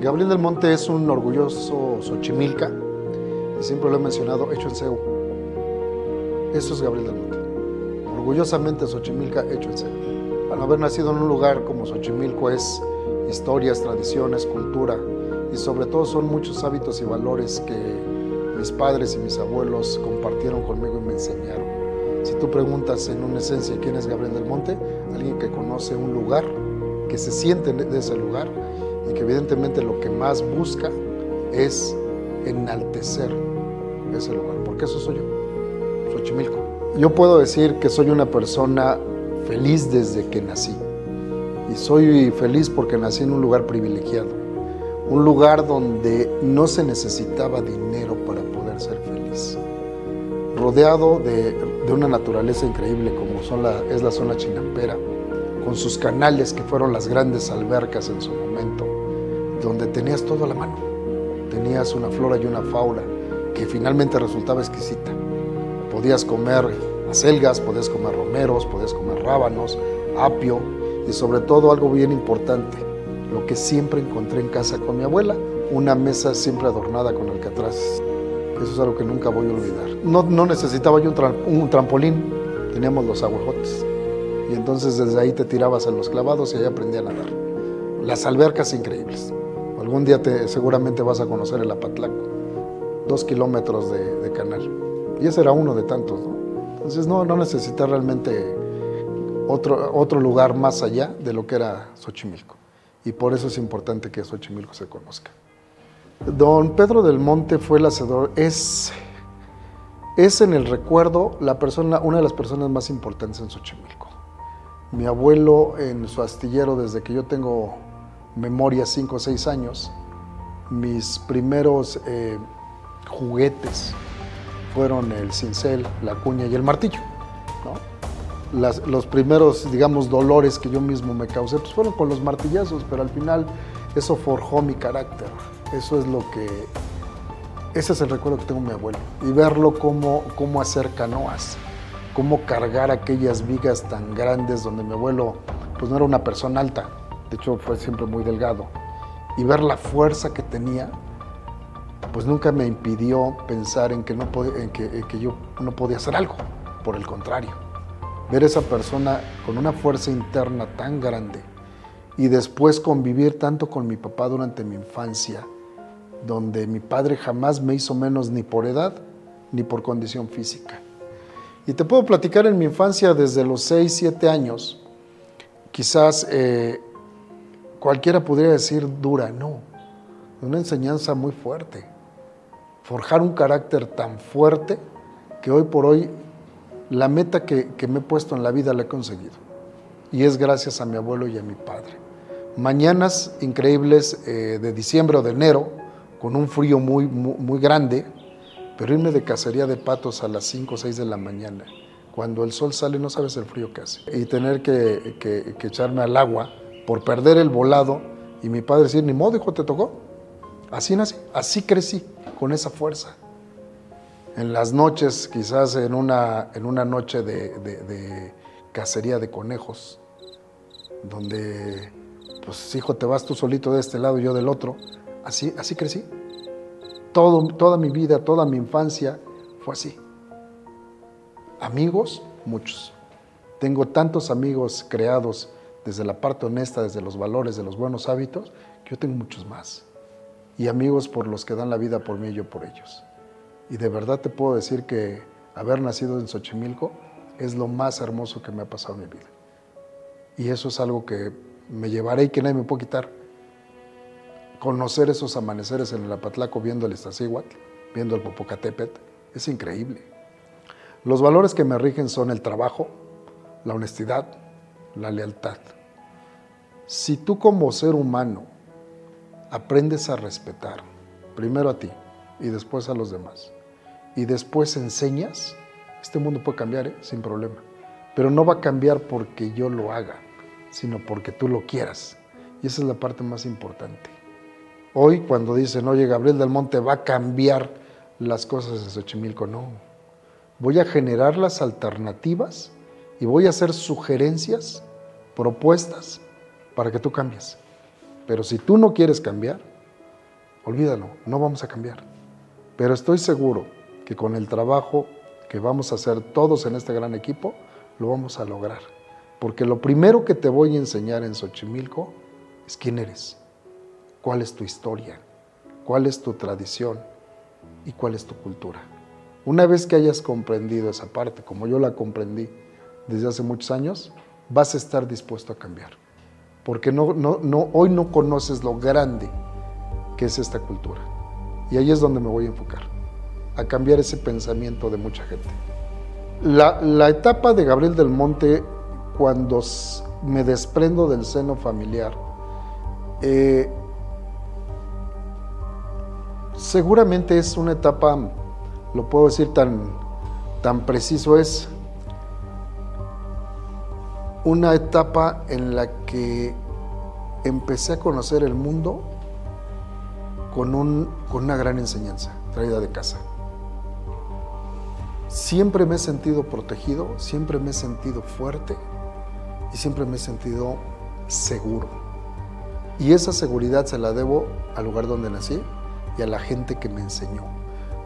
Gabriel del Monte es un orgulloso xochimilca, y siempre lo he mencionado, hecho en CEU. Eso es Gabriel del Monte. Orgullosamente Xochimilca, hecho en CEU. Al haber nacido en un lugar como Xochimilco es historias, tradiciones, cultura, y sobre todo son muchos hábitos y valores que mis padres y mis abuelos compartieron conmigo y me enseñaron. Si tú preguntas en una esencia quién es Gabriel del Monte, alguien que conoce un lugar, que se siente de ese lugar y que evidentemente lo que más busca es enaltecer ese lugar, porque eso soy yo, Xochimilco. Yo puedo decir que soy una persona feliz desde que nací, y soy feliz porque nací en un lugar privilegiado, un lugar donde no se necesitaba dinero para poder ser feliz, rodeado de una naturaleza increíble como es la zona Chinampera, con sus canales que fueron las grandes albercas en su momento, donde tenías todo a la mano, tenías una flora y una fauna que finalmente resultaba exquisita. Podías comer acelgas, podías comer romeros, podías comer rábanos, apio y sobre todo algo bien importante, lo que siempre encontré en casa con mi abuela, una mesa siempre adornada con alcatraz. Eso es algo que nunca voy a olvidar. No necesitaba yo un trampolín, teníamos los aguajotes. Y entonces desde ahí te tirabas a los clavados y ahí aprendí a nadar. Las albercas increíbles. Algún día seguramente vas a conocer el Apatlaco, 2 kilómetros de canal. Y ese era uno de tantos, ¿no? Entonces no necesité realmente otro lugar más allá de lo que era Xochimilco. Y por eso es importante que Xochimilco se conozca. Don Pedro del Monte fue el hacedor, es en el recuerdo una de las personas más importantes en Xochimilco. Mi abuelo en su astillero, desde que yo tengo memoria, 5 o 6 años, mis primeros juguetes fueron el cincel, la cuña y el martillo, ¿no? Los primeros, digamos, dolores que yo mismo me causé, pues fueron con los martillazos, pero al final eso forjó mi carácter. Ese es el recuerdo que tengo de mi abuelo. Y verlo cómo hacer canoas, cómo cargar aquellas vigas tan grandes donde mi abuelo pues no era una persona alta, de hecho fue siempre muy delgado, y ver la fuerza que tenía, pues nunca me impidió pensar en que yo no podía hacer algo. Por el contrario, ver esa persona con una fuerza interna tan grande y después convivir tanto con mi papá durante mi infancia, donde mi padre jamás me hizo menos ni por edad ni por condición física. Y te puedo platicar en mi infancia desde los 6, 7 años, quizás cualquiera podría decir dura, no, una enseñanza muy fuerte, forjar un carácter tan fuerte que hoy por hoy la meta que me he puesto en la vida la he conseguido, y es gracias a mi abuelo y a mi padre. Mañanas increíbles de diciembre o de enero, con un frío muy grande, pero irme de cacería de patos a las 5 o 6 de la mañana, cuando el sol sale no sabes el frío que hace, y tener que echarme al agua por perder el volado, y mi padre decir, ni modo, hijo, te tocó. Así nací, así crecí, con esa fuerza. En las noches, quizás en una noche de cacería de conejos, donde, pues, hijo, te vas tú solito de este lado y yo del otro, así crecí. Toda mi vida, toda mi infancia fue así. Amigos, muchos. Tengo tantos amigos creados desde la parte honesta, desde los valores, de los buenos hábitos, que yo tengo muchos más. Y amigos por los que dan la vida por mí y yo por ellos. Y de verdad te puedo decir que haber nacido en Xochimilco es lo más hermoso que me ha pasado en mi vida. Y eso es algo que me llevaré y que nadie me puede quitar. Conocer esos amaneceres en el Apatlaco viendo el Iztaccíhuatl, viendo el Popocatépetl, es increíble. Los valores que me rigen son el trabajo, la honestidad, la lealtad. Si tú como ser humano aprendes a respetar, primero a ti y después a los demás, y después enseñas, este mundo puede cambiar, sin problema. Pero no va a cambiar porque yo lo haga, sino porque tú lo quieras. Y esa es la parte más importante. Hoy, cuando dicen, oye, Gabriel del Monte va a cambiar las cosas en Xochimilco, no. Voy a generar las alternativas y voy a hacer sugerencias, propuestas, para que tú cambies. Pero si tú no quieres cambiar, olvídalo, no vamos a cambiar. Pero estoy seguro que con el trabajo que vamos a hacer todos en este gran equipo, lo vamos a lograr. Porque lo primero que te voy a enseñar en Xochimilco es quién eres, cuál es tu historia, cuál es tu tradición y cuál es tu cultura. Una vez que hayas comprendido esa parte, como yo la comprendí desde hace muchos años, vas a estar dispuesto a cambiar. Porque hoy no conoces lo grande que es esta cultura. Y ahí es donde me voy a enfocar, a cambiar ese pensamiento de mucha gente. La etapa de Gabriel del Monte, cuando me desprendo del seno familiar, seguramente es una etapa, lo puedo decir tan preciso, es una etapa en la que empecé a conocer el mundo con una gran enseñanza traída de casa. Siempre me he sentido protegido, siempre me he sentido fuerte y siempre me he sentido seguro. Y esa seguridad se la debo al lugar donde nací y a la gente que me enseñó.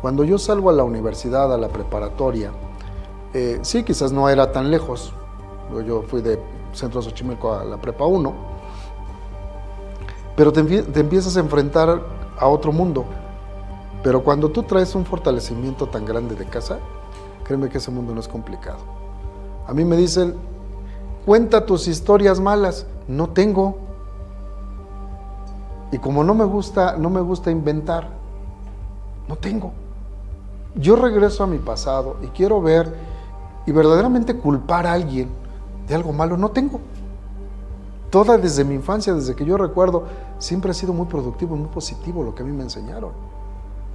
Cuando yo salgo a la universidad, a la preparatoria, sí, quizás no era tan lejos. Yo fui de Centro Xochimilco a la Prepa 1, pero te empiezas a enfrentar a otro mundo. Pero cuando tú traes un fortalecimiento tan grande de casa, créeme que ese mundo no es complicado. A mí me dicen, cuenta tus historias malas. No tengo. Y como no me gusta inventar, no tengo. Yo regreso a mi pasado y quiero ver y verdaderamente culpar a alguien de algo malo, no tengo. Toda desde mi infancia, desde que yo recuerdo, siempre ha sido muy productivo, muy positivo lo que a mí me enseñaron.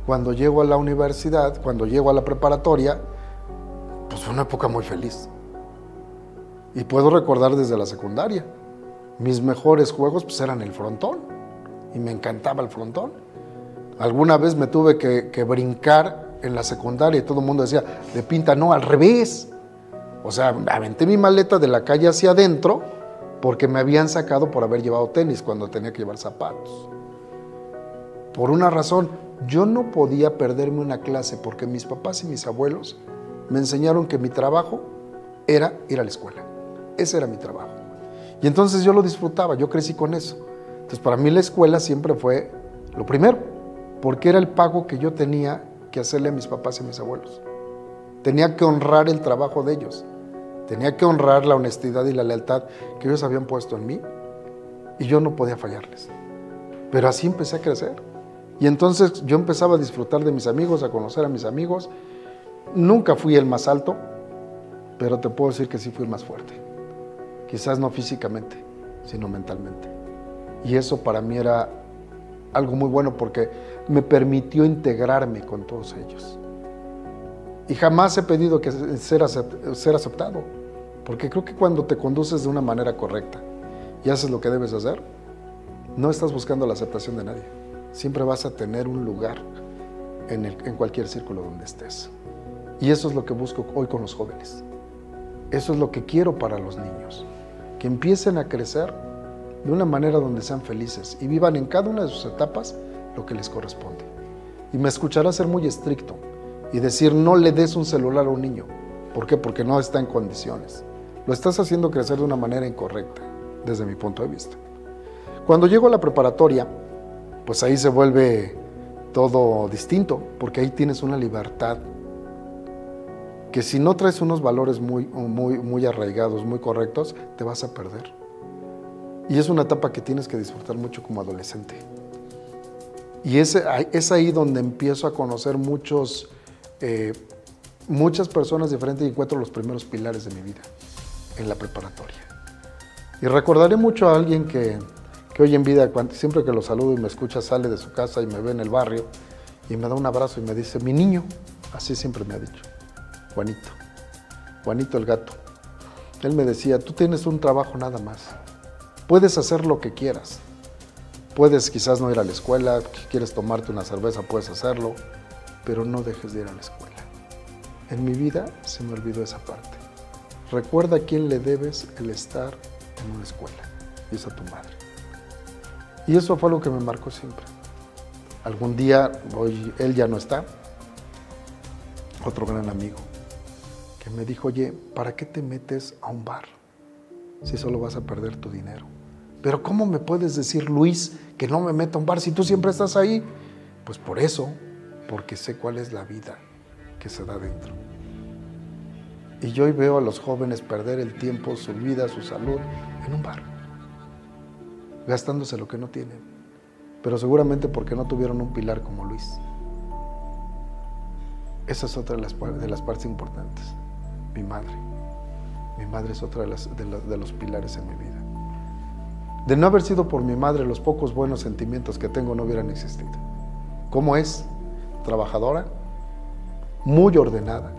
Cuando llego a la universidad, cuando llego a la preparatoria, pues fue una época muy feliz. Y puedo recordar desde la secundaria, mis mejores juegos pues eran el frontón, y me encantaba el frontón. Alguna vez me tuve que brincar en la secundaria y todo el mundo decía, de pinta, no, al revés. O sea, aventé mi maleta de la calle hacia adentro porque me habían sacado por haber llevado tenis cuando tenía que llevar zapatos. Por una razón, yo no podía perderme una clase porque mis papás y mis abuelos me enseñaron que mi trabajo era ir a la escuela. Ese era mi trabajo. Y entonces yo lo disfrutaba, yo crecí con eso. Entonces para mí la escuela siempre fue lo primero, porque era el pago que yo tenía que hacerle a mis papás y a mis abuelos. Tenía que honrar el trabajo de ellos. Tenía que honrar la honestidad y la lealtad que ellos habían puesto en mí. Y yo no podía fallarles. Pero así empecé a crecer. Y entonces yo empezaba a disfrutar de mis amigos, a conocer a mis amigos. Nunca fui el más alto, pero te puedo decir que sí fui el más fuerte. Quizás no físicamente, sino mentalmente. Y eso para mí era algo muy bueno porque me permitió integrarme con todos ellos. Y jamás he pedido que ser aceptado, porque creo que cuando te conduces de una manera correcta y haces lo que debes hacer, no estás buscando la aceptación de nadie. Siempre vas a tener un lugar en cualquier círculo donde estés. Y eso es lo que busco hoy con los jóvenes. Eso es lo que quiero para los niños, que empiecen a crecer de una manera donde sean felices y vivan en cada una de sus etapas lo que les corresponde. Y me escuchará ser muy estricto y decir no le des un celular a un niño. ¿Por qué? Porque no está en condiciones. Lo estás haciendo crecer de una manera incorrecta, desde mi punto de vista. Cuando llego a la preparatoria, pues ahí se vuelve todo distinto, porque ahí tienes una libertad que si no traes unos valores muy arraigados, muy correctos, te vas a perder. Y es una etapa que tienes que disfrutar mucho como adolescente. Y es ahí donde empiezo a conocer muchas personas diferentes y encuentro los primeros pilares de mi vida en la preparatoria. Y recordaré mucho a alguien que hoy en vida, siempre que lo saludo y me escucha, sale de su casa y me ve en el barrio y me da un abrazo y me dice, mi niño, así siempre me ha dicho, Juanito el gato. Él me decía, tú tienes un trabajo nada más, puedes hacer lo que quieras, puedes quizás no ir a la escuela, quieres tomarte una cerveza, puedes hacerlo, pero no dejes de ir a la escuela. En mi vida se me olvidó esa parte. Recuerda a quién le debes el estar en una escuela, y es a tu madre. Y eso fue algo que me marcó siempre. Algún día, hoy él ya no está, otro gran amigo, que me dijo, oye, ¿para qué te metes a un bar si solo vas a perder tu dinero? Pero ¿cómo me puedes decir, Luis, que no me meto a un bar si tú siempre estás ahí? Pues por eso, porque sé cuál es la vida que se da dentro. Y yo hoy veo a los jóvenes perder el tiempo, su vida, su salud, en un bar, gastándose lo que no tienen, pero seguramente porque no tuvieron un pilar como Luis. Esa es otra de las partes importantes. Mi madre. Mi madre es otra de los pilares en mi vida. De no haber sido por mi madre, los pocos buenos sentimientos que tengo no hubieran existido. ¿Cómo es? Trabajadora, muy ordenada,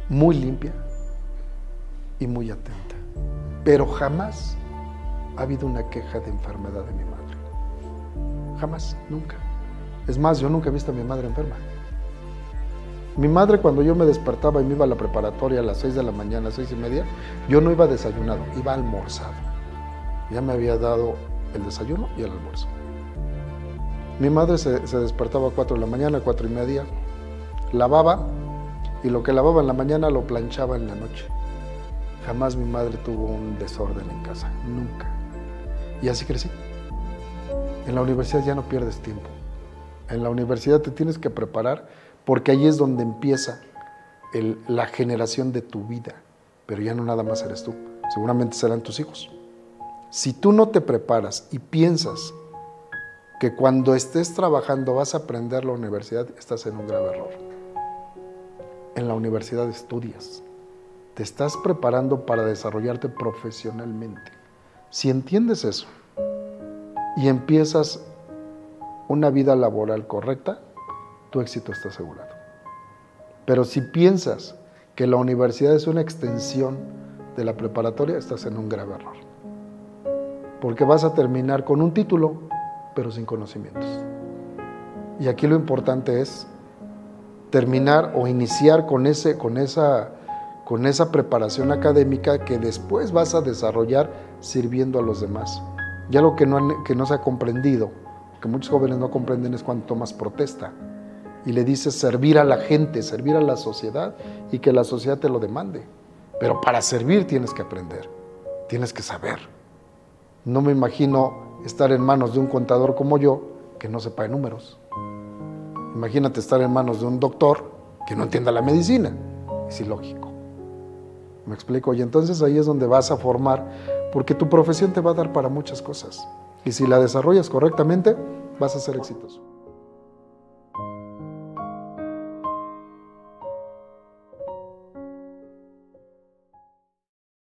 muy limpia y muy atenta. Pero jamás ha habido una queja de enfermedad de mi madre. Jamás, nunca. Es más, yo nunca he visto a mi madre enferma. Mi madre, cuando yo me despertaba y me iba a la preparatoria a las 6 de la mañana, 6:30, yo no iba desayunado, iba almorzado. Ya me había dado el desayuno y el almuerzo. Mi madre se despertaba a 4 de la mañana, 4:30, lavaba, y lo que lavaba en la mañana lo planchaba en la noche. Jamás mi madre tuvo un desorden en casa, nunca. Y así crecí. En la universidad ya no pierdes tiempo. En la universidad te tienes que preparar porque ahí es donde empieza la generación de tu vida. Pero ya no nada más eres tú, seguramente serán tus hijos. Si tú no te preparas y piensas que cuando estés trabajando vas a aprender la universidad, estás en un grave error. En la universidad estudias, te estás preparando para desarrollarte profesionalmente. Si entiendes eso y empiezas una vida laboral correcta, tu éxito está asegurado. Pero si piensas que la universidad es una extensión de la preparatoria, estás en un grave error. Porque vas a terminar con un título, pero sin conocimientos. Y aquí lo importante es terminar o iniciar con esa preparación académica que después vas a desarrollar sirviendo a los demás. Ya lo que no se ha comprendido, que muchos jóvenes no comprenden, es cuando tomas protesta y le dices servir a la gente, servir a la sociedad y que la sociedad te lo demande. Pero para servir tienes que aprender, tienes que saber. No me imagino estar en manos de un contador como yo que no sepa de números. Imagínate estar en manos de un doctor que no entienda la medicina. Es ilógico. ¿Me explico? Y entonces ahí es donde vas a formar, porque tu profesión te va a dar para muchas cosas. Y si la desarrollas correctamente, vas a ser exitoso.